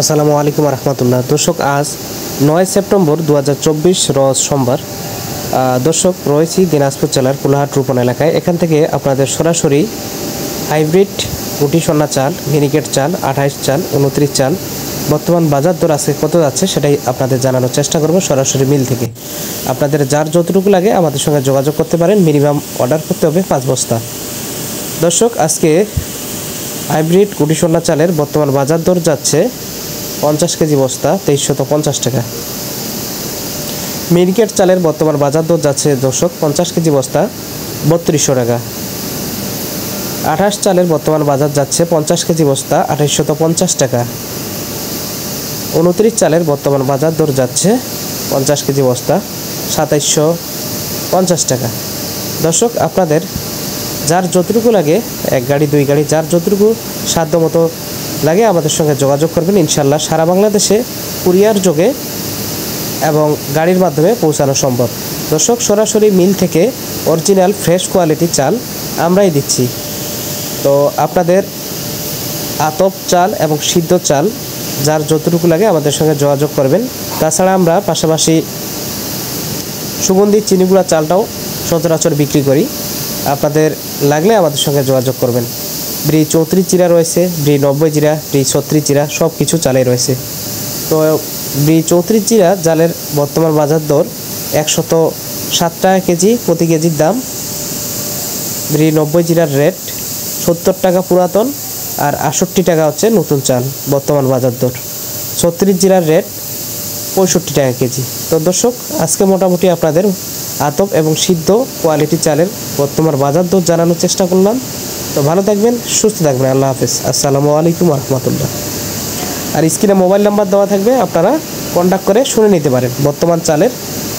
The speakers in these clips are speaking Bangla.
আসসালামু আলাইকুম রহমতুল্লাহ। দর্শক, আজ 9 সেপ্টেম্বর 2024 রোজ সোমবার। দর্শক, রয়েছি দিনাজপুর জেলার কুলাহাট রূপন এলাকায়। এখান থেকে আপনাদের সরাসরি হাইব্রিড গুটি সোনা চাল, মিনিকেট চাল, 28 চাল, 29 চাল বর্তমান বাজার দর আজকে কত যাচ্ছে সেটাই আপনাদের জানানোর চেষ্টা করব সরাসরি মিল থেকে। আপনাদের যার যতটুকু লাগে আমাদের সঙ্গে যোগাযোগ করতে পারেন। মিনিমাম অর্ডার করতে হবে 5 বস্তা। দর্শক, আজকে হাইব্রিড গুটি সোনা চালের বর্তমান বাজার দর যাচ্ছে 50 কেজি বস্তা 2350 টাকা। মিনিকেট চালের বর্তমান বাজার দর যাচ্ছে দর্শক 50 কেজি বস্তা 3200 টাকা। 28 চালের বর্তমান বাজার যাচ্ছে 50 কেজি বস্তা 2850 টাকা। 29 চালের বর্তমান বাজার দর যাচ্ছে 50 কেজি বস্তা 2750 টাকা। দর্শক, আপনাদের যার যতটুকু লাগে, এক গাড়ি 2 গাড়ি, যার যতটুকু সাধ্য মতো লাগে আমাদের সঙ্গে যোগাযোগ করবেন। ইনশাল্লাহ সারা বাংলাদেশে কুরিয়ার যোগে এবং গাড়ির মাধ্যমে পৌঁছানো সম্ভব। দর্শক, সরাসরি মিল থেকে অরিজিনাল ফ্রেশ কোয়ালিটি চাল আমরাই দিচ্ছি। তো আপনাদের আতপ চাল এবং সিদ্ধ চাল যার যতটুকু লাগে আমাদের সঙ্গে যোগাযোগ করবেন। তাছাড়া আমরা পাশাপাশি সুগন্ধি চিনিগুড়া চালটাও সচরাচর বিক্রি করি। আপনাদের লাগলে আমাদের সঙ্গে যোগাযোগ করবেন। ব্রি 34 জিরা রয়েছে, ব্রি 90 জিরা, ব্রি 36 জিরা, সব কিছু চালে রয়েছে। তো ব্রি 34 জিরা জালের বর্তমান বাজার দর 107 টাকা কেজি, প্রতি কেজির দাম। ব্রি 90 জিরার রেট 70 টাকা পুরাতন আর 68 টাকা হচ্ছে নতুন চাল বর্তমান বাজার দর। 36 জিরার রেট 65 টাকা কেজি। তো দর্শক, আজকে মোটামুটি আপনাদের আতপ এবং সিদ্ধ কোয়ালিটি চালের বর্তমান বাজার দর জানানোর চেষ্টা করলাম। তো ভালো থাকবেন, সুস্থ থাকবেন। আল্লাহ হাফেজ। আসসালামু আলাইকুম রহমতুল্লাহ। আর স্ক্রিনে মোবাইল নাম্বার দেওয়া থাকবে, আপনারা কন্ট্যাক্ট করে শুনে নিতে পারেন বর্তমান চালের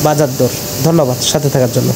বাজার দর। ধন্যবাদ সাথে থাকার জন্য।